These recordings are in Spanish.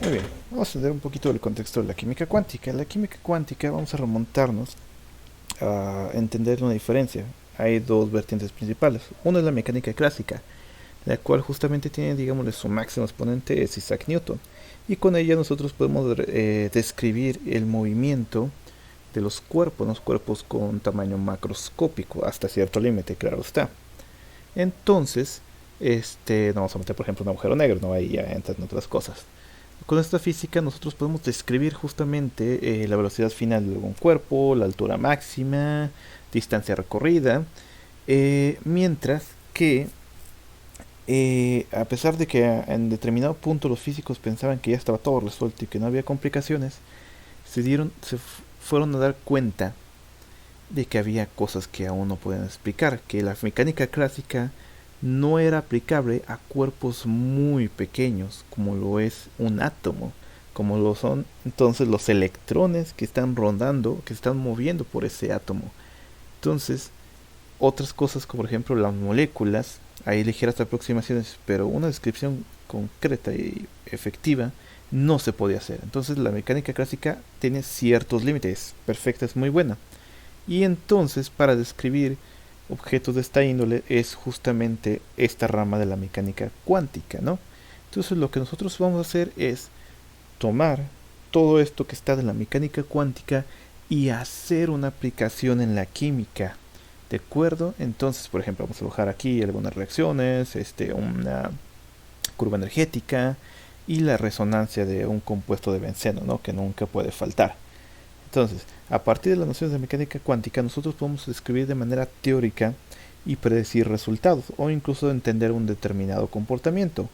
Muy bien, vamos a entender un poquito del contexto de la química cuántica. En la química cuántica vamos a remontarnos a entender una diferencia. Hay dos vertientes principales. Una es la mecánica clásica, la cual justamente tiene, digámosle, su máximo exponente es Isaac Newton. Y con ella nosotros podemos describir el movimiento de los cuerpos con tamaño macroscópico, hasta cierto límite, claro está. Entonces, no vamos a meter, por ejemplo, un agujero negro, ¿no? Ahí ya entran otras cosas. Con esta física nosotros podemos describir justamente la velocidad final de algún cuerpo, la altura máxima, distancia recorrida, mientras que a pesar de que en determinado punto los físicos pensaban que ya estaba todo resuelto y que no había complicaciones, fueron a dar cuenta de que había cosas que aún no pueden explicar, que la mecánica clásica no era aplicable a cuerpos muy pequeños, como lo es un átomo, como lo son entonces los electrones que están rondando, que están moviendo por ese átomo. Entonces, otras cosas como por ejemplo las moléculas, hay ligeras aproximaciones, pero una descripción concreta y efectiva no se podía hacer. Entonces la mecánica clásica tiene ciertos límites, perfecta, es muy buena. Y entonces para describir objetos de esta índole es justamente esta rama de la mecánica cuántica, ¿no? Entonces lo que nosotros vamos a hacer es tomar todo esto que está de la mecánica cuántica y hacer una aplicación en la química. ¿De acuerdo? Entonces, por ejemplo, vamos a dibujar aquí algunas reacciones, una curva energética y la resonancia de un compuesto de benceno, ¿no? Que nunca puede faltar. Entonces, a partir de las nociones de mecánica cuántica, nosotros podemos describir de manera teórica y predecir resultados, o incluso entender un determinado comportamiento.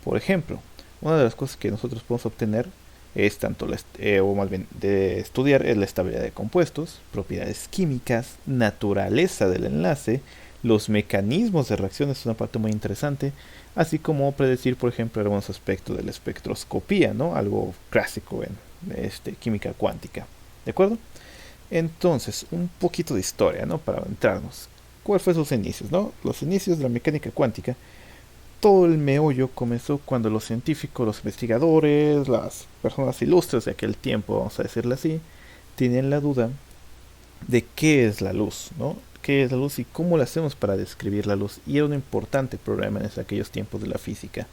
Por ejemplo, una de las cosas que nosotros podemos obtener es tanto, o más bien de estudiar, es la estabilidad de compuestos, propiedades químicas, naturaleza del enlace, los mecanismos de reacción es una parte muy interesante, así como predecir, por ejemplo, algunos aspectos de la espectroscopía, ¿no? Algo clásico en química cuántica. ¿De acuerdo? Entonces, un poquito de historia, ¿no? Para entrarnos. ¿Cuáles fueron sus inicios, no? Los inicios de la mecánica cuántica, todo el meollo comenzó cuando los científicos, los investigadores, las personas ilustres de aquel tiempo, vamos a decirlo así, tienen la duda de qué es la luz, ¿no? ¿Qué es la luz y cómo la hacemos para describir la luz? Y era un importante problema en aquellos tiempos de la física.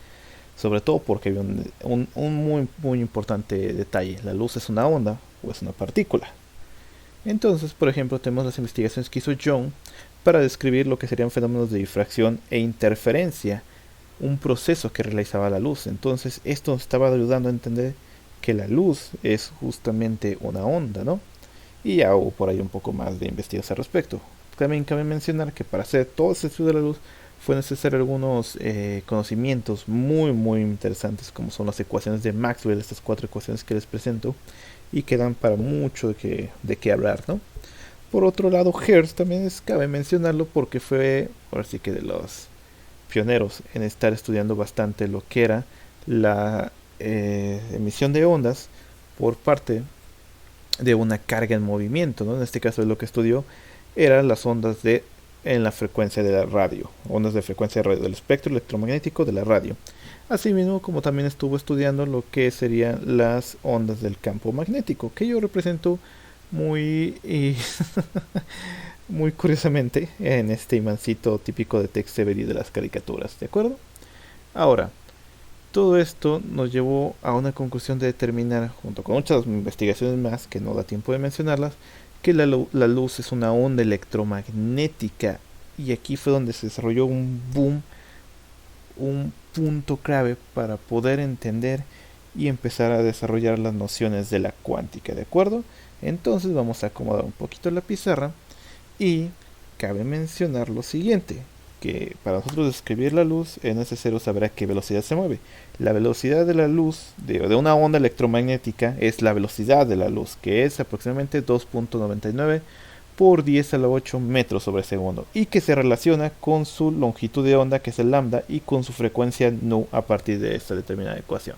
Sobre todo porque había un muy, muy importante detalle. La luz es una onda o es una partícula. Entonces, por ejemplo, tenemos las investigaciones que hizo Young para describir lo que serían fenómenos de difracción e interferencia, un proceso que realizaba la luz. Entonces, esto estaba ayudando a entender que la luz es justamente una onda, ¿no? Y ya hubo por ahí un poco más de investigación al respecto. También cabe mencionar que para hacer todo este estudio de la luz fue necesario algunos conocimientos muy muy interesantes, como son las ecuaciones de Maxwell, estas cuatro ecuaciones que les presento y que dan para mucho de qué hablar, ¿no? Por otro lado, Hertz también cabe mencionarlo porque fue, ahora sí que de los pioneros en estar estudiando bastante lo que era la emisión de ondas por parte de una carga en movimiento, ¿no? En este caso lo que estudió eran las ondas en la frecuencia de la radio, ondas de frecuencia de radio, del espectro electromagnético de la radio. Asimismo, como también estuvo estudiando lo que serían las ondas del campo magnético, que yo represento muy muy curiosamente en este imancito típico de Tex Avery de las caricaturas, ¿de acuerdo? Ahora, todo esto nos llevó a una conclusión de determinar, junto con muchas investigaciones más que no da tiempo de mencionarlas, que la luz es una onda electromagnética. Y aquí fue donde se desarrolló un boom, un punto clave para poder entender y empezar a desarrollar las nociones de la cuántica, ¿de acuerdo? Entonces vamos a acomodar un poquito la pizarra y cabe mencionar lo siguiente, que para nosotros describir la luz es necesario saber a qué velocidad se mueve. La velocidad de la luz, de una onda electromagnética, es la velocidad de la luz, que es aproximadamente 2.99 por 10 a la 8 metros sobre segundo, y que se relaciona con su longitud de onda, que es el lambda, y con su frecuencia nu a partir de esta determinada ecuación.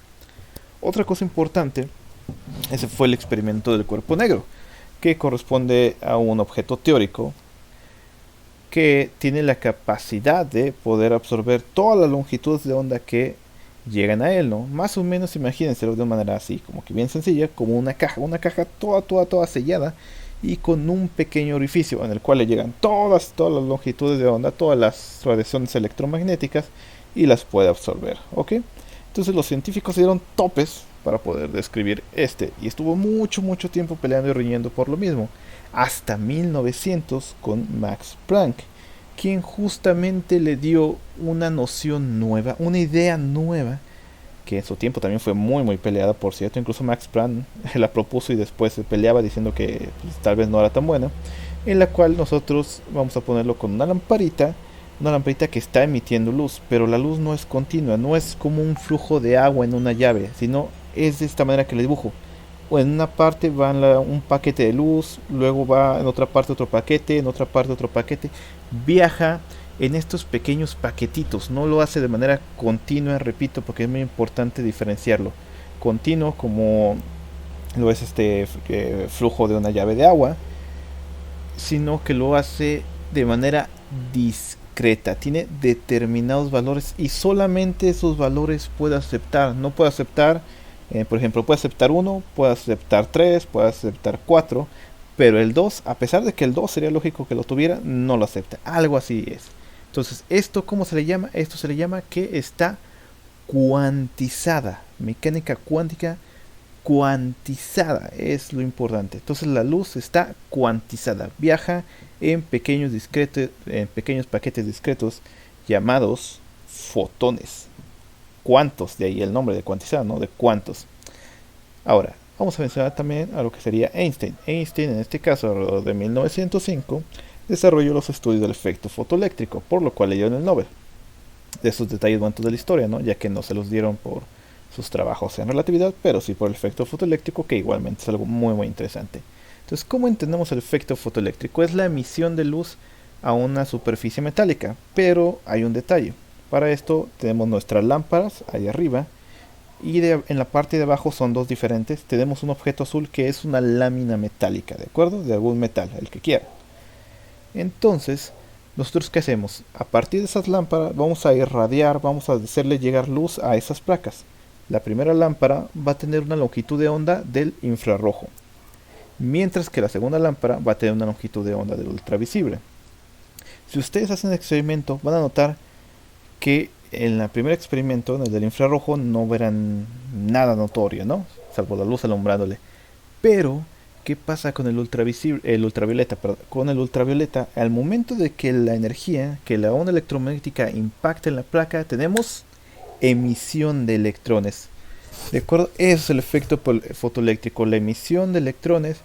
Otra cosa importante, ese fue el experimento del cuerpo negro, que corresponde a un objeto teórico que tiene la capacidad de poder absorber todas las longitudes de onda que Llegan a él, ¿no? Más o menos imagínenselo de una manera así, como que bien sencilla, como una caja toda sellada y con un pequeño orificio en el cual le llegan todas las longitudes de onda, todas las radiaciones electromagnéticas y las puede absorber, ¿ok? Entonces los científicos dieron topes para poder describir y estuvo mucho tiempo peleando y riñendo por lo mismo, hasta 1900 con Max Planck, quien justamente le dio una noción nueva, una idea nueva, que en su tiempo también fue muy peleada, por cierto. Incluso Max Planck la propuso y después se peleaba diciendo que pues, tal vez no era tan buena, en la cual nosotros vamos a ponerlo con una lamparita que está emitiendo luz, pero la luz no es continua, no es como un flujo de agua en una llave, sino es de esta manera que le dibujo. O en una parte va un paquete de luz, luego va en otra parte otro paquete, en otra parte otro paquete, viaja en estos pequeños paquetitos, no lo hace de manera continua, repito, porque es muy importante diferenciarlo. Continuo como lo es flujo de una llave de agua, sino que lo hace de manera discreta, tiene determinados valores y solamente esos valores puede aceptar, no puede aceptar, por ejemplo, puede aceptar uno, puede aceptar 3, puede aceptar 4, pero el 2, a pesar de que el 2 sería lógico que lo tuviera, no lo acepta, algo así es. Entonces, ¿esto cómo se le llama? Esto se le llama que está cuantizada, mecánica cuántica cuantizada es lo importante. Entonces la luz está cuantizada, viaja en pequeños paquetes discretos llamados fotones. ¿Cuántos? De ahí el nombre de cuantizada, ¿no? De cuántos. Ahora, vamos a mencionar también a lo que sería Einstein. Einstein, en este caso, alrededor de 1905, desarrolló los estudios del efecto fotoeléctrico, por lo cual le dieron el Nobel. De esos detalles cuantos de la historia, ¿no? Ya que no se los dieron por sus trabajos en relatividad, pero sí por el efecto fotoeléctrico, que igualmente es algo muy interesante. Entonces, ¿cómo entendemos el efecto fotoeléctrico? Es la emisión de luz a una superficie metálica, pero hay un detalle. Para esto tenemos nuestras lámparas ahí arriba y en la parte de abajo son dos diferentes. Tenemos un objeto azul que es una lámina metálica, ¿de acuerdo? De algún metal, el que quiera. Entonces, ¿nosotros qué hacemos? A partir de esas lámparas vamos a irradiar, vamos a hacerle llegar luz a esas placas. La primera lámpara va a tener una longitud de onda del infrarrojo, mientras que la segunda lámpara va a tener una longitud de onda del ultravisible. Si ustedes hacen el experimento, van a notar que en el primer experimento, en el del infrarrojo, no verán nada notorio, ¿no? Salvo la luz alumbrándole. Pero, ¿qué pasa con el ultravisible, el ultravioleta? Perdón, con el ultravioleta, al momento de que la energía, que la onda electromagnética impacta en la placa, tenemos emisión de electrones. ¿De acuerdo? Eso es el efecto fotoeléctrico, la emisión de electrones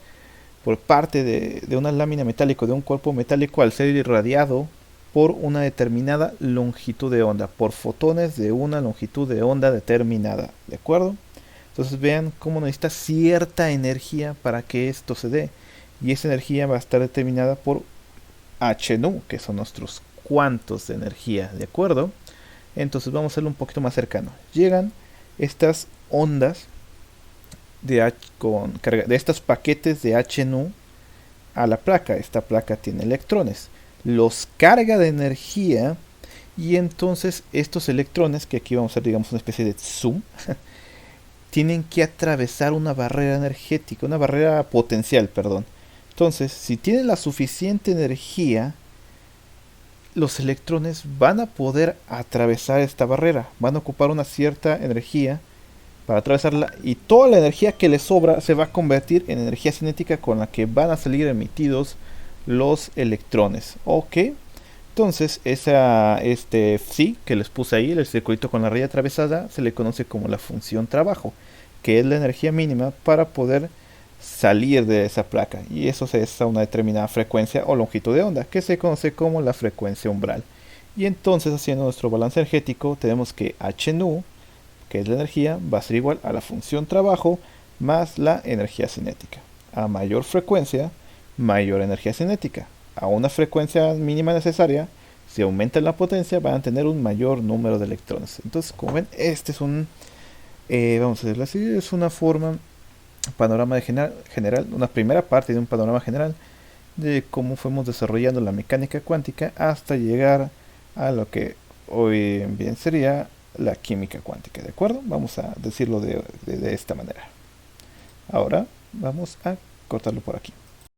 por parte de una lámina metálica, de un cuerpo metálico, al ser irradiado por una determinada longitud de onda, por fotones de una longitud de onda determinada. ¿De acuerdo? Entonces vean cómo necesita cierta energía para que esto se dé. Y esa energía va a estar determinada por h-nu, que son nuestros cuantos de energía. ¿De acuerdo? Entonces vamos a hacerlo un poquito más cercano. Llegan estas ondas de estos paquetes de h-nu a la placa. Esta placa tiene electrones. Los carga de energía y entonces estos electrones, que aquí vamos a hacer digamos una especie de zoom, tienen que atravesar una barrera energética, una barrera potencial, perdón. Entonces, si tienen la suficiente energía, los electrones van a poder atravesar esta barrera, van a ocupar una cierta energía para atravesarla y toda la energía que les sobra se va a convertir en energía cinética con la que van a salir emitidos los electrones. Ok, entonces este psi que les puse ahí, el circulito con la raya atravesada, se le conoce como la función trabajo, que es la energía mínima para poder salir de esa placa, y eso es a una determinada frecuencia o longitud de onda que se conoce como la frecuencia umbral. Y entonces, haciendo nuestro balance energético, tenemos que h-nu, que es la energía, va a ser igual a la función trabajo más la energía cinética. A mayor frecuencia, mayor energía cinética. A una frecuencia mínima necesaria, si aumentan la potencia, van a tener un mayor número de electrones. Entonces, como ven, este es vamos a decirlo así, es una forma panorama general, una primera parte de un panorama general de cómo fuimos desarrollando la mecánica cuántica hasta llegar a lo que hoy bien sería la química cuántica, ¿de acuerdo? Vamos a decirlo de esta manera. Ahora vamos a cortarlo por aquí.